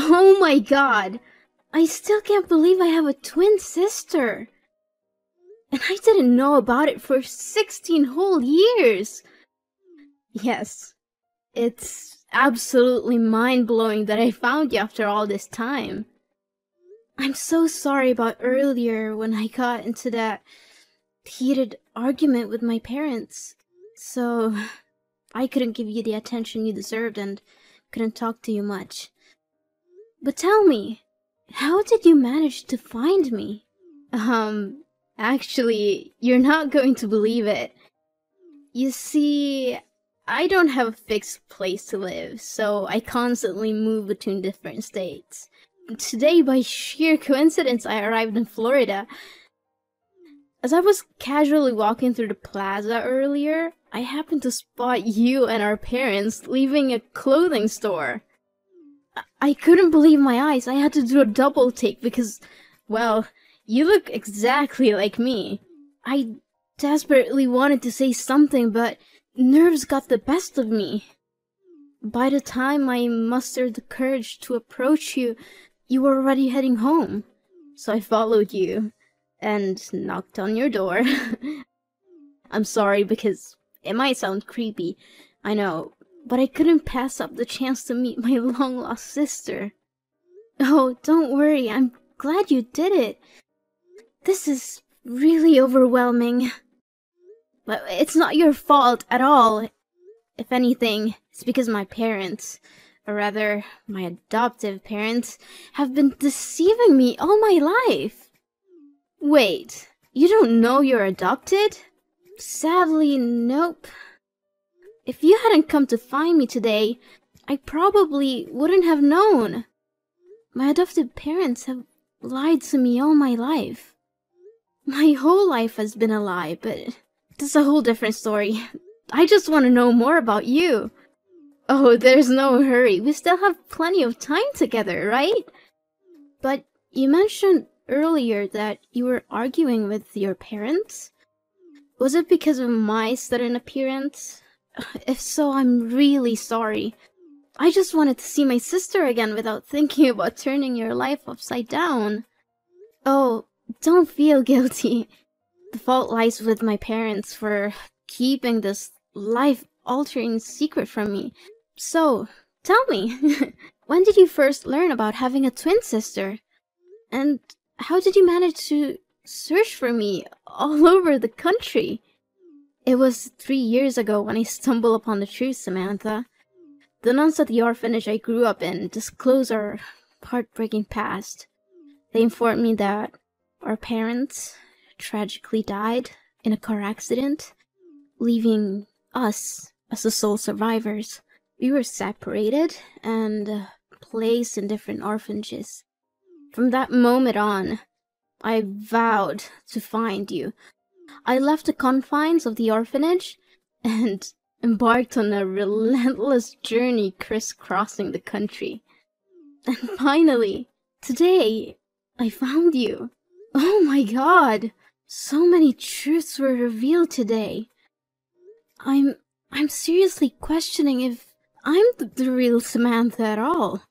Oh my god! I still can't believe I have a twin sister! And I didn't know about it for 16 whole years! Yes, it's absolutely mind-blowing that I found you after all this time. I'm so sorry about earlier when I got into that heated argument with my parents. So, I couldn't give you the attention you deserved and couldn't talk to you much. But tell me, how did you manage to find me? Actually, you're not going to believe it. You see, I don't have a fixed place to live, so I constantly move between different states. Today, by sheer coincidence, I arrived in Florida. As I was casually walking through the plaza earlier, I happened to spot you and our parents leaving a clothing store. I couldn't believe my eyes. I had to do a double take because, well, you look exactly like me. I desperately wanted to say something, but nerves got the best of me. By the time I mustered the courage to approach you, you were already heading home. So I followed you and knocked on your door. I'm sorry because it might sound creepy, I know, but I couldn't pass up the chance to meet my long-lost sister. Oh, don't worry, I'm glad you did it. This is really overwhelming. But it's not your fault at all. If anything, it's because my parents, or rather, my adoptive parents, have been deceiving me all my life. Wait, you don't know you're adopted? Sadly, nope. If you hadn't come to find me today, I probably wouldn't have known. My adopted parents have lied to me all my life. My whole life has been a lie, but that's a whole different story. I just want to know more about you. Oh, there's no hurry. We still have plenty of time together, right? But you mentioned earlier that you were arguing with your parents? Was it because of my sudden appearance? If so, I'm really sorry. I just wanted to see my sister again without thinking about turning your life upside down. Oh, don't feel guilty. The fault lies with my parents for keeping this life-altering secret from me. So, tell me, when did you first learn about having a twin sister? And how did you manage to search for me all over the country? It was 3 years ago when I stumbled upon the truth, Samantha. The nuns at the orphanage I grew up in disclosed our heartbreaking past. They informed me that our parents tragically died in a car accident, leaving us as the sole survivors. We were separated and placed in different orphanages. From that moment on, I vowed to find you. I left the confines of the orphanage and embarked on a relentless journey crisscrossing the country. And finally, today, I found you. Oh my god! So many truths were revealed today. I'm seriously questioning if I'm the real Samantha at all.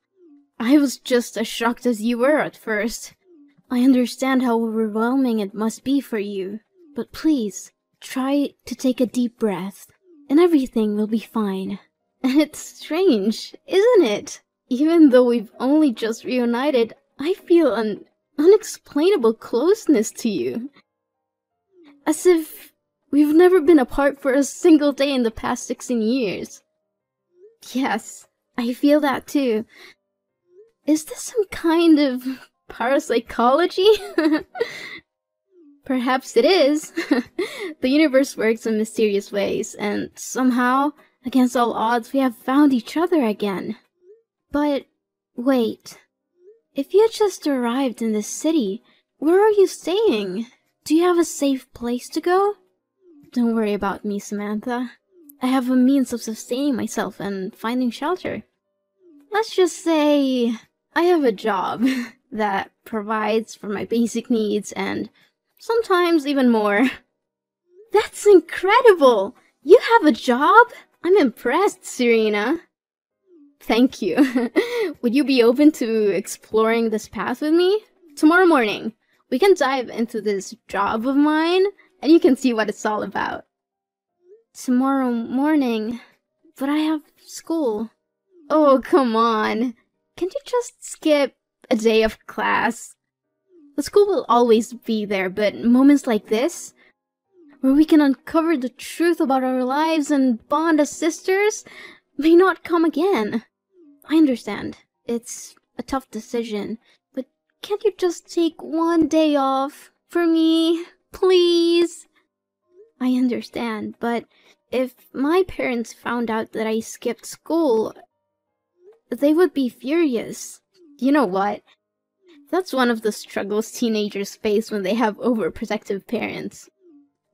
I was just as shocked as you were at first. I understand how overwhelming it must be for you, but please, try to take a deep breath, and everything will be fine. And it's strange, isn't it? Even though we've only just reunited, I feel an unexplainable closeness to you. As if we've never been apart for a single day in the past 16 years. Yes, I feel that too. Is this some kind of parapsychology? Perhaps it is. The universe works in mysterious ways, and somehow, against all odds, we have found each other again. But, wait. If you just arrived in this city, where are you staying? Do you have a safe place to go? Don't worry about me, Samantha. I have a means of sustaining myself and finding shelter. Let's just say I have a job that provides for my basic needs and sometimes even more. That's incredible! You have a job? I'm impressed, Serena. Thank you. Would you be open to exploring this path with me? Tomorrow morning, we can dive into this job of mine, and you can see what it's all about. Tomorrow morning? But I have school. Oh, come on. Can't you just skip a day of class? The school will always be there, but moments like this, where we can uncover the truth about our lives and bond as sisters, may not come again. I understand. It's a tough decision, but can't you just take one day off for me, please? I understand, but if my parents found out that I skipped school, they would be furious. You know what? That's one of the struggles teenagers face when they have overprotective parents.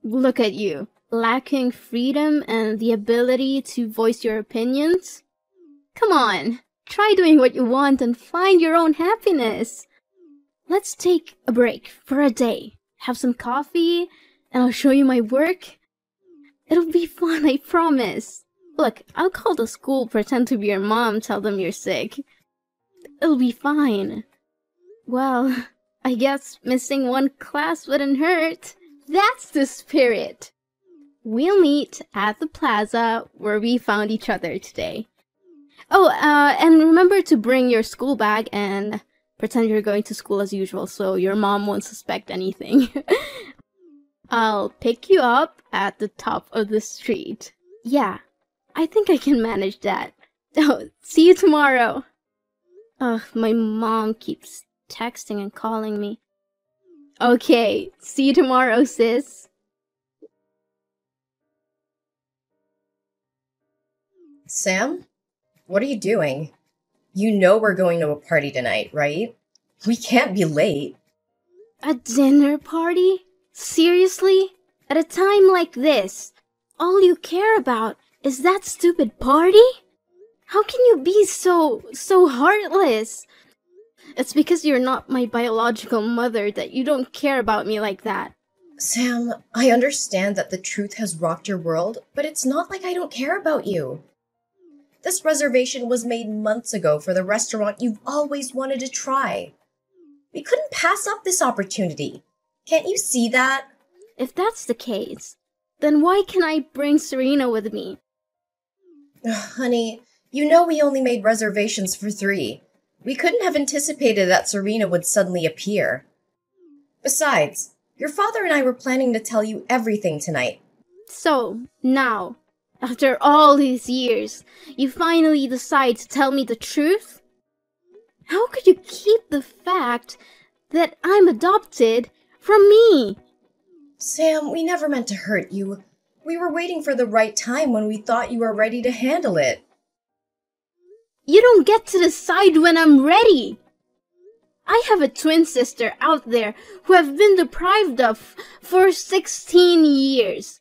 Look at you, lacking freedom and the ability to voice your opinions. Come on, try doing what you want and find your own happiness. Let's take a break for a day, have some coffee, and I'll show you my work. It'll be fun, I promise. Look, I'll call the school, pretend to be your mom, tell them you're sick. It'll be fine. Well, I guess missing one class wouldn't hurt. That's the spirit. We'll meet at the plaza where we found each other today. Oh, and remember to bring your school bag and pretend you're going to school as usual so your mom won't suspect anything. I'll pick you up at the top of the street. Yeah, I think I can manage that. Oh, see you tomorrow. Ugh, my mom keeps texting and calling me. Okay, see you tomorrow, sis. Sam? What are you doing? You know we're going to a party tonight, right? We can't be late. A dinner party? Seriously? At a time like this, all you care about is that stupid party? How can you be so heartless? It's because you're not my biological mother that you don't care about me like that. Sam, I understand that the truth has rocked your world, but it's not like I don't care about you. This reservation was made months ago for the restaurant you've always wanted to try. We couldn't pass up this opportunity. Can't you see that? If that's the case, then why can't I bring Serena with me? Honey, you know we only made reservations for 3. We couldn't have anticipated that Serena would suddenly appear. Besides, your father and I were planning to tell you everything tonight. So, now, after all these years, you finally decide to tell me the truth? How could you keep the fact that I'm adopted from me? Sam, we never meant to hurt you. We were waiting for the right time when we thought you were ready to handle it. You don't get to decide when I'm ready. I have a twin sister out there who I've been deprived of for 16 years.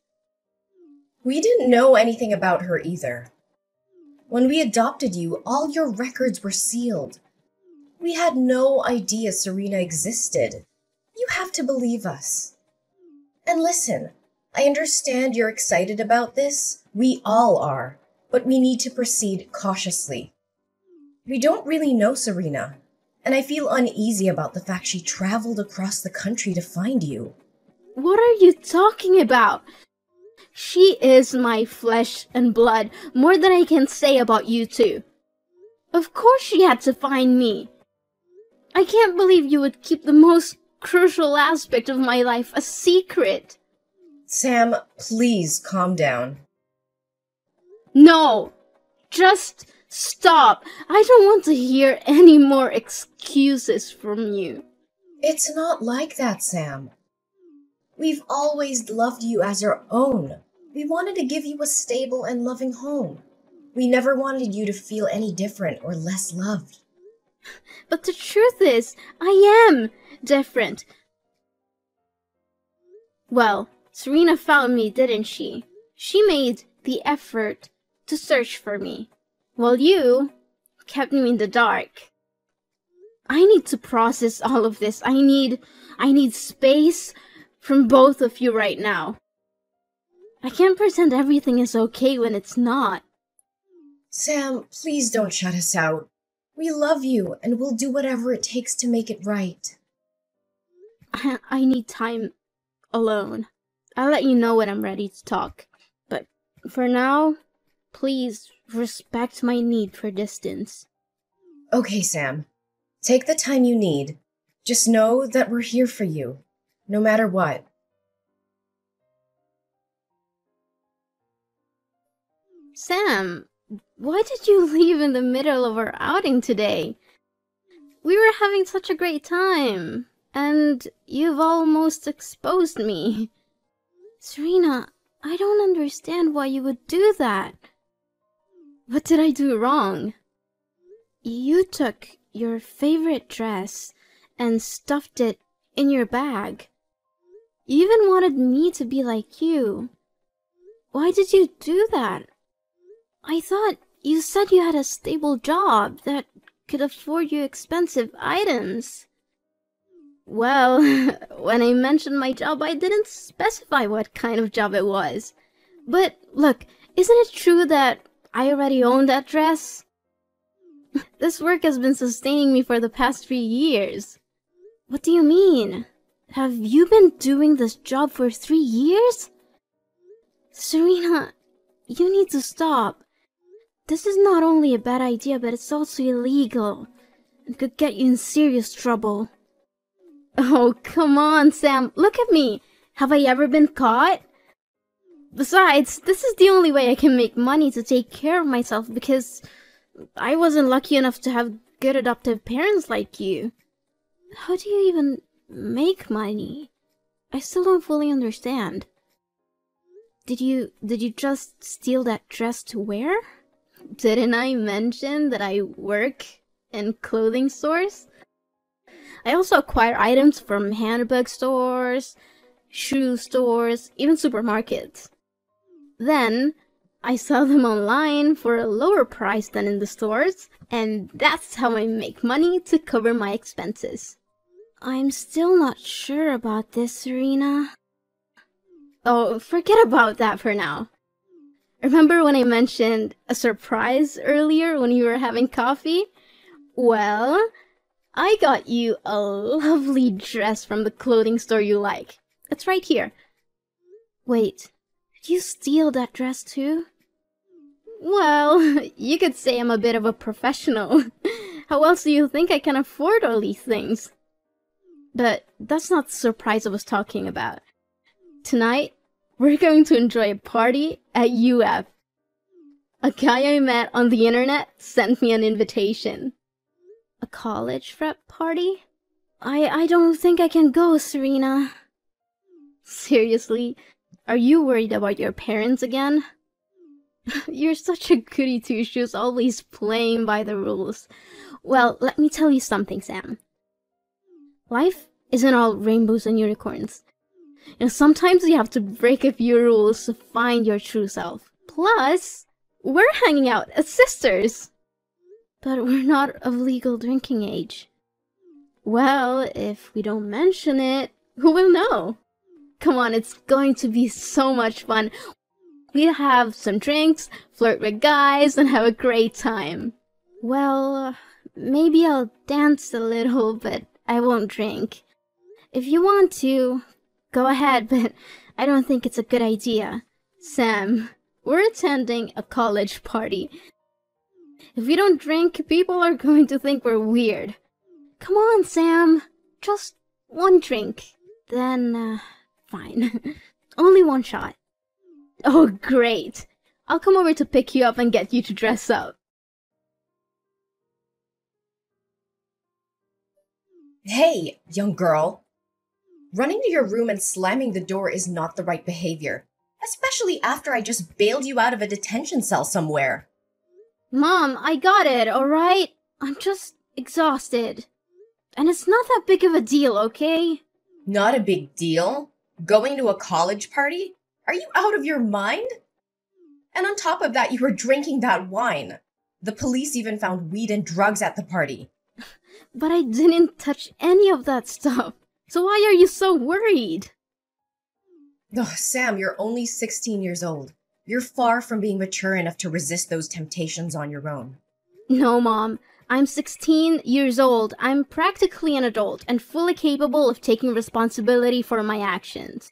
We didn't know anything about her either. When we adopted you, all your records were sealed. We had no idea Serena existed. You have to believe us. And listen, I understand you're excited about this. We all are. But we need to proceed cautiously. We don't really know Serena, and I feel uneasy about the fact she traveled across the country to find you. What are you talking about? She is my flesh and blood, more than I can say about you two. Of course she had to find me. I can't believe you would keep the most crucial aspect of my life a secret. Sam, please calm down. No, just stop. I don't want to hear any more excuses from you. It's not like that, Sam. We've always loved you as our own. We wanted to give you a stable and loving home. We never wanted you to feel any different or less loved. But the truth is, I am different. Well, Serena found me, didn't she? She made the effort to search for me, while you kept me in the dark. I need to process all of this. I need space from both of you right now. I can't pretend everything is okay when it's not. Sam, please don't shut us out. We love you, and we'll do whatever it takes to make it right. I need time alone. I'll let you know when I'm ready to talk. But for now, please respect my need for distance. Okay, Sam. Take the time you need. Just know that we're here for you, no matter what. Sam, why did you leave in the middle of our outing today? We were having such a great time, and you've almost exposed me. Serena, I don't understand why you would do that. What did I do wrong? You took your favorite dress and stuffed it in your bag. You even wanted me to be like you. Why did you do that? I thought you said you had a stable job that could afford you expensive items. Well, when I mentioned my job, I didn't specify what kind of job it was. But look, isn't it true that I already own that dress? This work has been sustaining me for the past 3 years. What do you mean? Have you been doing this job for 3 years? Serena, you need to stop. This is not only a bad idea, but it's also illegal and could get you in serious trouble. Oh, come on, Sam. Look at me. Have I ever been caught? Besides, this is the only way I can make money to take care of myself because I wasn't lucky enough to have good adoptive parents like you. How do you even make money? I still don't fully understand. Did you just steal that dress to wear? Didn't I mention that I work in clothing stores? I also acquire items from handbag stores, shoe stores, even supermarkets. Then, I sell them online for a lower price than in the stores, and that's how I make money to cover my expenses. I'm still not sure about this, Serena. Oh, forget about that for now. Remember when I mentioned a surprise earlier when you were having coffee? Well, I got you a lovely dress from the clothing store you like. It's right here. Wait, did you steal that dress too? Well, you could say I'm a bit of a professional. How else do you think I can afford all these things? But that's not the surprise I was talking about. Tonight, we're going to enjoy a party at UF. A guy I met on the internet sent me an invitation. A college prep party? I don't think I can go, Serena. Seriously, are you worried about your parents again? You're such a goody two-shoes, always playing by the rules. Well, let me tell you something, Sam. Life isn't all rainbows and unicorns. Sometimes you have to break a few rules to find your true self. Plus, we're hanging out as sisters. But we're not of legal drinking age. Well, if we don't mention it, who will know? Come on, it's going to be so much fun. We'll have some drinks, flirt with guys, and have a great time. Well, maybe I'll dance a little, but I won't drink. If you want to, go ahead, but I don't think it's a good idea. Sam, we're attending a college party. If we don't drink, people are going to think we're weird. Come on, Sam. Just one drink. Then, fine. Only one shot. Oh, great. I'll come over to pick you up and get you to dress up. Hey, young girl. Running to your room and slamming the door is not the right behavior, especially after I just bailed you out of a detention cell somewhere. Mom, I got it, alright? I'm just exhausted. And it's not that big of a deal, okay? Not a big deal? Going to a college party? Are you out of your mind? And on top of that, you were drinking that wine. The police even found weed and drugs at the party. But I didn't touch any of that stuff. So why are you so worried? Ugh, Sam, you're only 16 years old. You're far from being mature enough to resist those temptations on your own. No, Mom. I'm 16 years old. I'm practically an adult and fully capable of taking responsibility for my actions.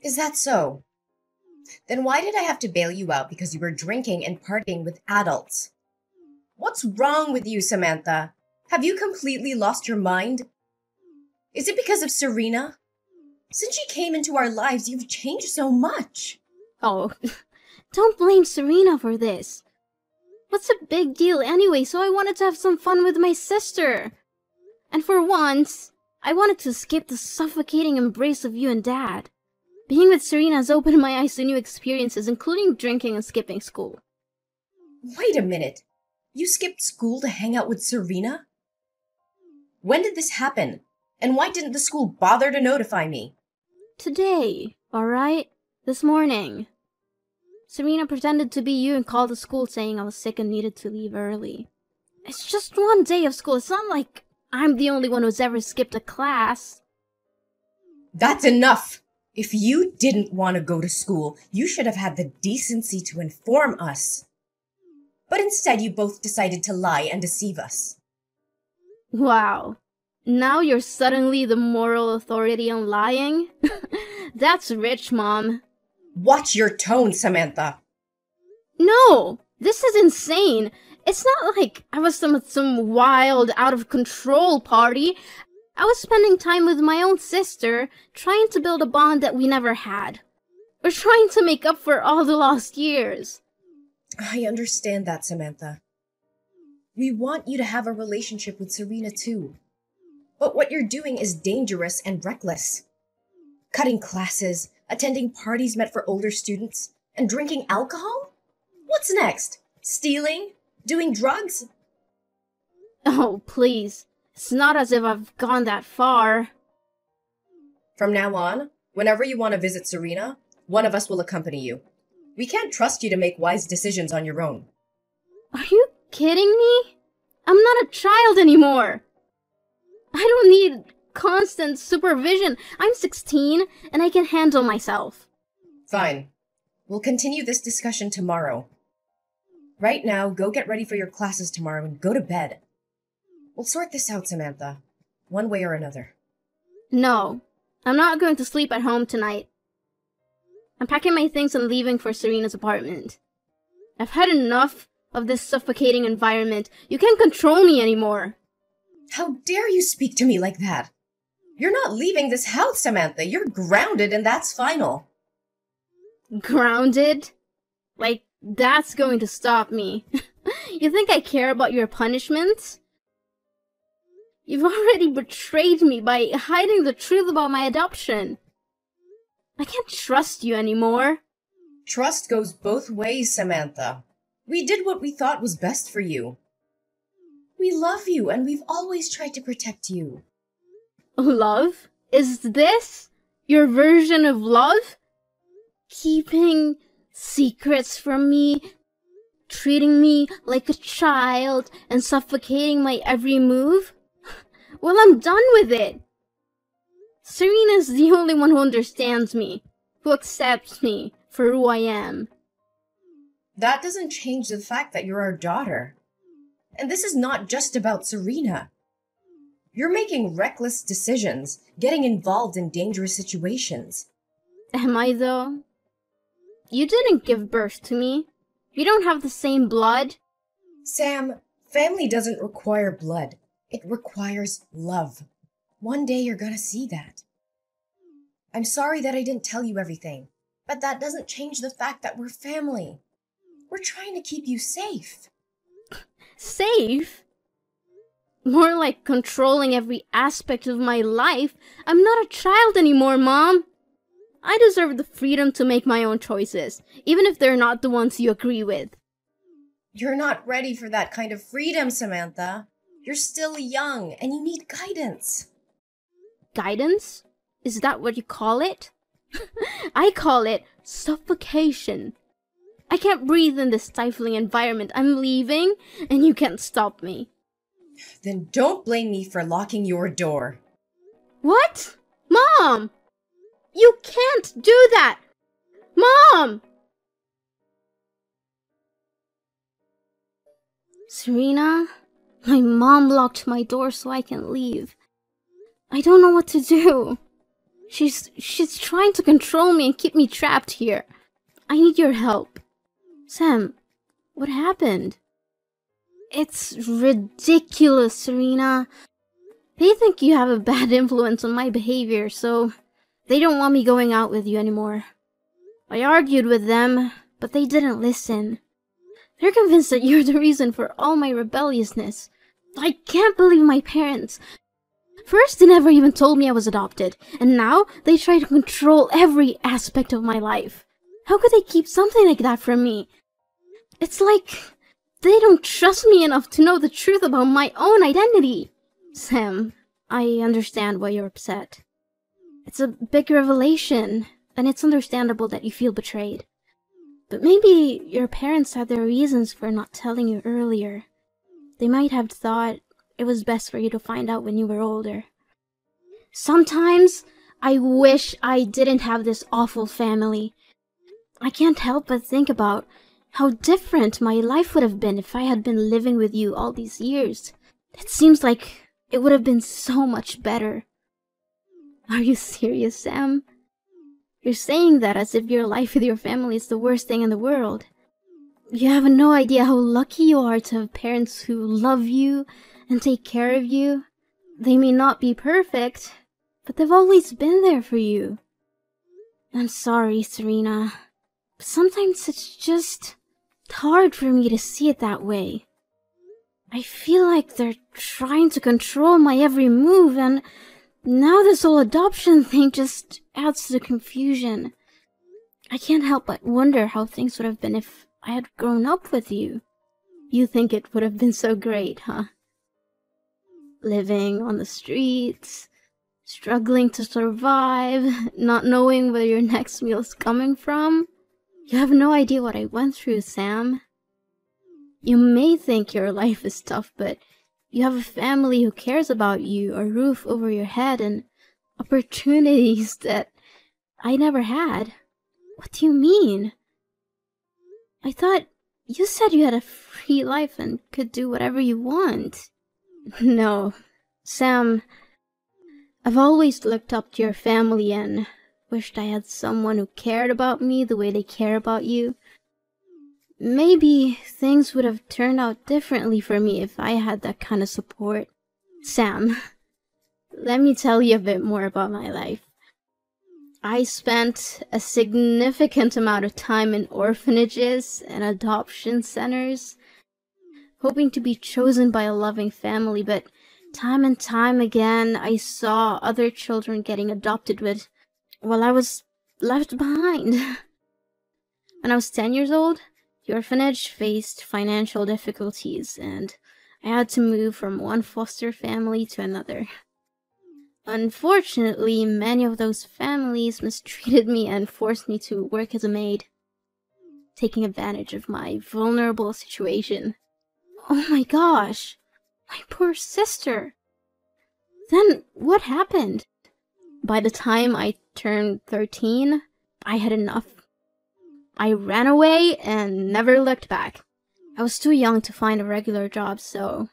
Is that so? Then why did I have to bail you out because you were drinking and partying with adults? What's wrong with you, Samantha? Have you completely lost your mind? Is it because of Serena? Since she came into our lives, you've changed so much. Oh, don't blame Serena for this. What's a big deal anyway? So I wanted to have some fun with my sister. And for once, I wanted to skip the suffocating embrace of you and Dad. Being with Serena has opened my eyes to new experiences, including drinking and skipping school. Wait a minute. You skipped school to hang out with Serena? When did this happen? And why didn't the school bother to notify me? Today, alright? This morning. Serena pretended to be you and called the school saying I was sick and needed to leave early. It's just one day of school. It's not like I'm the only one who's ever skipped a class. That's enough! If you didn't want to go to school, you should have had the decency to inform us. But instead, you both decided to lie and deceive us. Wow. Now you're suddenly the moral authority on lying? That's rich, Mom. Watch your tone, Samantha. No! This is insane! It's not like I was some wild, out-of-control party. I was spending time with my own sister, trying to build a bond that we never had. We're trying to make up for all the lost years. I understand that, Samantha. We want you to have a relationship with Serena too. But what you're doing is dangerous and reckless. Cutting classes, attending parties meant for older students, and drinking alcohol? What's next? Stealing? Doing drugs? Oh, please. It's not as if I've gone that far. From now on, whenever you want to visit Serena, one of us will accompany you. We can't trust you to make wise decisions on your own. Are you kidding me? I'm not a child anymore. I don't need constant supervision. I'm 16 and I can handle myself. Fine. We'll continue this discussion tomorrow. Right now, go get ready for your classes tomorrow and go to bed. We'll sort this out, Samantha, one way or another. No, I'm not going to sleep at home tonight. I'm packing my things and leaving for Serena's apartment. I've had enough of this suffocating environment. You can't control me anymore. How dare you speak to me like that? You're not leaving this house, Samantha. You're grounded and that's final. Grounded? Like, that's going to stop me. You think I care about your punishments? You've already betrayed me by hiding the truth about my adoption. I can't trust you anymore. Trust goes both ways, Samantha. We did what we thought was best for you. We love you, and we've always tried to protect you. Love? Is this your version of love? Keeping secrets from me, treating me like a child, and suffocating my every move? Well, I'm done with it. Serena's the only one who understands me, who accepts me for who I am. That doesn't change the fact that you're our daughter. And this is not just about Serena. You're making reckless decisions, getting involved in dangerous situations. Am I, though? You didn't give birth to me. We don't have the same blood. Sam, family doesn't require blood. It requires love. One day you're gonna see that. I'm sorry that I didn't tell you everything, but that doesn't change the fact that we're family. We're trying to keep you safe. Safe? More like controlling every aspect of my life. I'm not a child anymore, Mom. I deserve the freedom to make my own choices, even if they're not the ones you agree with. You're not ready for that kind of freedom, Samantha. You're still young, and you need guidance. Guidance? Is that what you call it? I call it suffocation. I can't breathe in this stifling environment. I'm leaving, and you can't stop me. Then don't blame me for locking your door. What? Mom! You can't do that! Mom! Serena, my mom locked my door so I can leave. I don't know what to do. She's trying to control me and keep me trapped here. I need your help. Sam, what happened? It's ridiculous, Serena. They think you have a bad influence on my behavior, so they don't want me going out with you anymore. I argued with them, but they didn't listen. They're convinced that you're the reason for all my rebelliousness. I can't believe my parents. First, they never even told me I was adopted, and now they try to control every aspect of my life. How could they keep something like that from me? It's like they don't trust me enough to know the truth about my own identity. Sam, I understand why you're upset. It's a big revelation, and it's understandable that you feel betrayed. But maybe your parents had their reasons for not telling you earlier. They might have thought it was best for you to find out when you were older. Sometimes I wish I didn't have this awful family. I can't help but think about how different my life would have been if I had been living with you all these years. It seems like it would have been so much better. Are you serious, Sam? You're saying that as if your life with your family is the worst thing in the world. You have no idea how lucky you are to have parents who love you and take care of you. They may not be perfect, but they've always been there for you. I'm sorry, Serena, but sometimes it's just hard for me to see it that way. I feel like they're trying to control my every move, and now this whole adoption thing just adds to the confusion. I can't help but wonder how things would have been if I had grown up with you. You think it would have been so great, huh? Living on the streets, struggling to survive, not knowing where your next meal's coming from. You have no idea what I went through, Sam. You may think your life is tough, but you have a family who cares about you, a roof over your head, and opportunities that I never had. What do you mean? I thought you said you had a free life and could do whatever you want. No, Sam, I've always looked up to your family and wished I had someone who cared about me the way they care about you. Maybe things would have turned out differently for me if I had that kind of support. Sam, let me tell you a bit more about my life. I spent a significant amount of time in orphanages and adoption centers, hoping to be chosen by a loving family, but time and time again I saw other children getting adopted with, while I was left behind. When I was 10 years old, the orphanage faced financial difficulties, and I had to move from one foster family to another. Unfortunately, many of those families mistreated me and forced me to work as a maid, taking advantage of my vulnerable situation. Oh my gosh, my poor sister. Then what happened? By the time I turned 13, I had enough. I ran away and never looked back. I was too young to find a regular job, so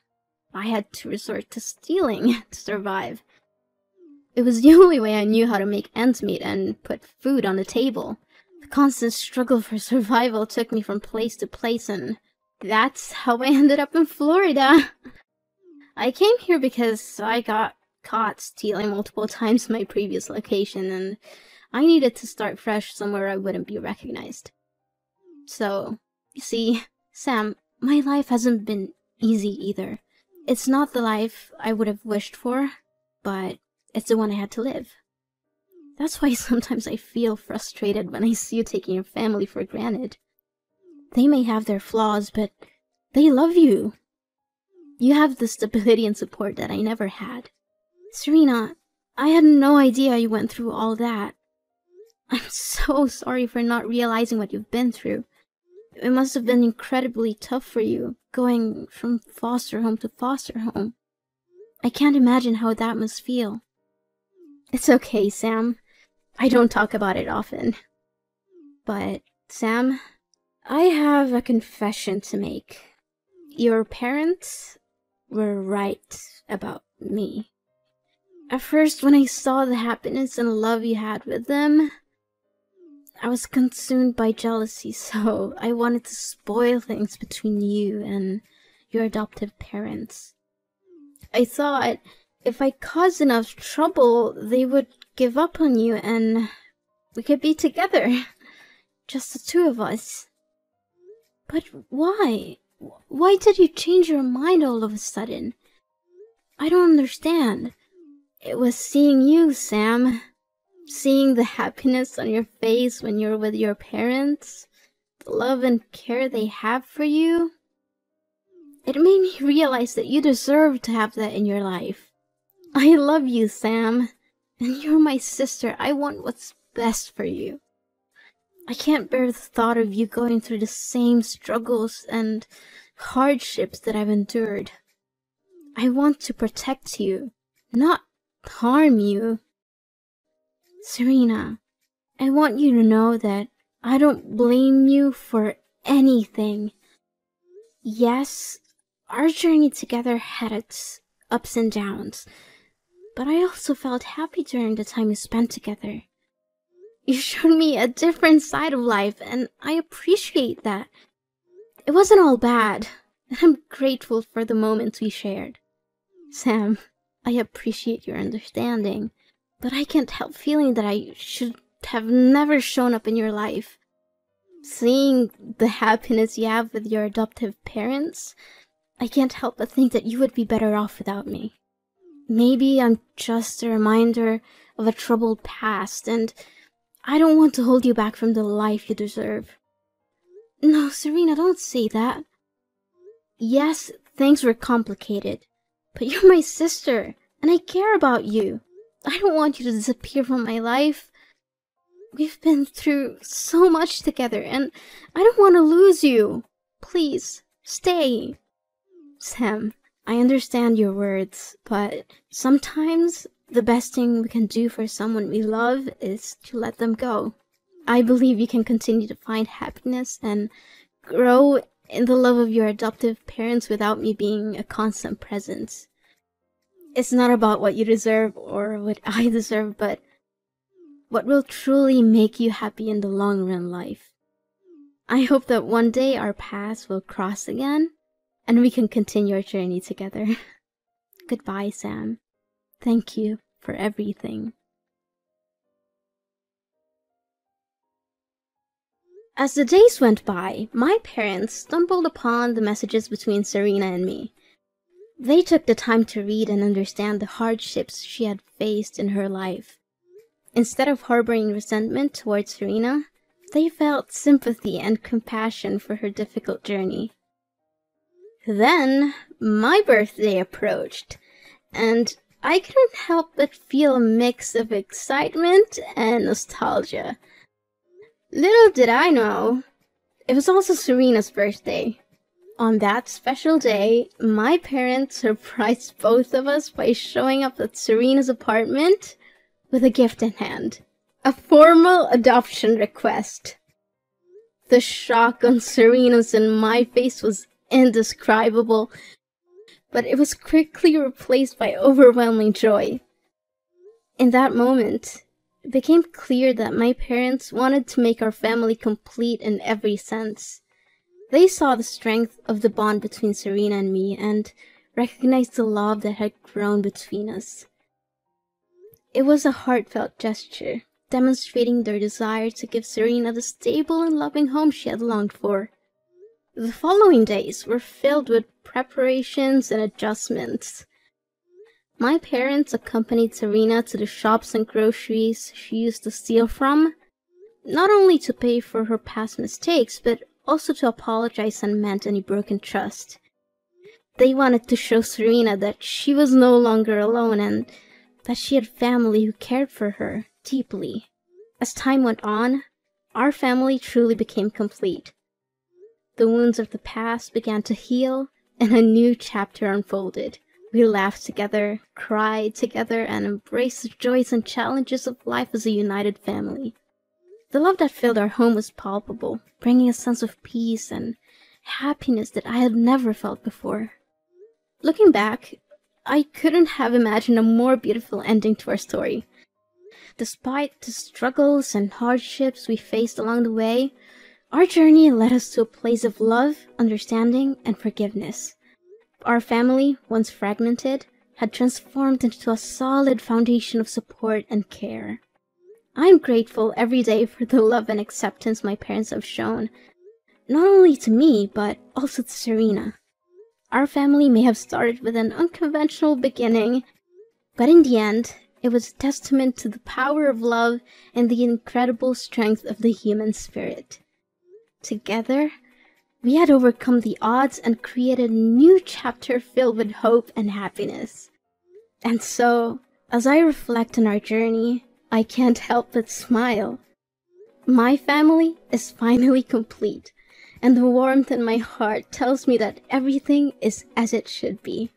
I had to resort to stealing to survive. It was the only way I knew how to make ends meet and put food on the table. The constant struggle for survival took me from place to place, and that's how I ended up in Florida. I came here because I got caught stealing multiple times in my previous location, and I needed to start fresh somewhere I wouldn't be recognized. So, you see, Sam, my life hasn't been easy either. It's not the life I would have wished for, but it's the one I had to live. That's why sometimes I feel frustrated when I see you taking your family for granted. They may have their flaws, but they love you. You have the stability and support that I never had. Serena, I had no idea you went through all that. I'm so sorry for not realizing what you've been through. It must have been incredibly tough for you, going from foster home to foster home. I can't imagine how that must feel. It's okay, Sam. I don't talk about it often. But, Sam, I have a confession to make. your parents were right about me. At first, when I saw the happiness and love you had with them, I was consumed by jealousy, so I wanted to spoil things between you and your adoptive parents. I thought if I caused enough trouble, they would give up on you and we could be together. Just the two of us. But why? Why did you change your mind all of a sudden? I don't understand. It was seeing you, Sam. Seeing the happiness on your face when you're with your parents. The love and care they have for you. It made me realize that you deserve to have that in your life. I love you, Sam. And you're my sister. I want what's best for you. I can't bear the thought of you going through the same struggles and hardships that I've endured. I want to protect you, not harm you. Serena, I want you to know that I don't blame you for anything. Yes, our journey together had its ups and downs, but I also felt happy during the time we spent together. You showed me a different side of life, and I appreciate that. It wasn't all bad, and I'm grateful for the moments we shared. Sam, I appreciate your understanding, but I can't help feeling that I should have never shown up in your life. Seeing the happiness you have with your adoptive parents, I can't help but think that you would be better off without me. Maybe I'm just a reminder of a troubled past, and I don't want to hold you back from the life you deserve. No, Serena, don't say that. Yes, things were complicated, but you're my sister, and I care about you. I don't want you to disappear from my life. We've been through so much together, and I don't want to lose you. Please, stay. Sam, I understand your words, but sometimes the best thing we can do for someone we love is to let them go. I believe you can continue to find happiness and grow in the love of your adoptive parents without me being a constant presence. It's not about what you deserve or what I deserve, but what will truly make you happy in the long run life. I hope that one day our paths will cross again and we can continue our journey together. Goodbye, Sam. Thank you for everything. As the days went by, my parents stumbled upon the messages between Serena and me. They took the time to read and understand the hardships she had faced in her life. Instead of harboring resentment towards Serena, they felt sympathy and compassion for her difficult journey. Then, my birthday approached, and I couldn't help but feel a mix of excitement and nostalgia. Little did I know, it was also Serena's birthday. On that special day, my parents surprised both of us by showing up at Serena's apartment with a gift in hand. A formal adoption request. The shock on Serena's and my face was indescribable, but it was quickly replaced by overwhelming joy. In that moment, it became clear that my parents wanted to make our family complete in every sense. They saw the strength of the bond between Serena and me and recognized the love that had grown between us. It was a heartfelt gesture, demonstrating their desire to give Serena the stable and loving home she had longed for. The following days were filled with preparations and adjustments. My parents accompanied Serena to the shops and groceries she used to steal from, not only to pay for her past mistakes, but also to apologize and mend any broken trust. They wanted to show Serena that she was no longer alone and that she had family who cared for her deeply. As time went on, our family truly became complete. The wounds of the past began to heal, and a new chapter unfolded. We laughed together, cried together, and embraced the joys and challenges of life as a united family. The love that filled our home was palpable, bringing a sense of peace and happiness that I had never felt before. Looking back, I couldn't have imagined a more beautiful ending to our story. Despite the struggles and hardships we faced along the way, our journey led us to a place of love, understanding, and forgiveness. Our family, once fragmented, had transformed into a solid foundation of support and care. I'm grateful every day for the love and acceptance my parents have shown, not only to me, but also to Serena. Our family may have started with an unconventional beginning, but in the end, it was a testament to the power of love and the incredible strength of the human spirit. Together, we had overcome the odds and created a new chapter filled with hope and happiness. And so, as I reflect on our journey, I can't help but smile. My family is finally complete, and the warmth in my heart tells me that everything is as it should be.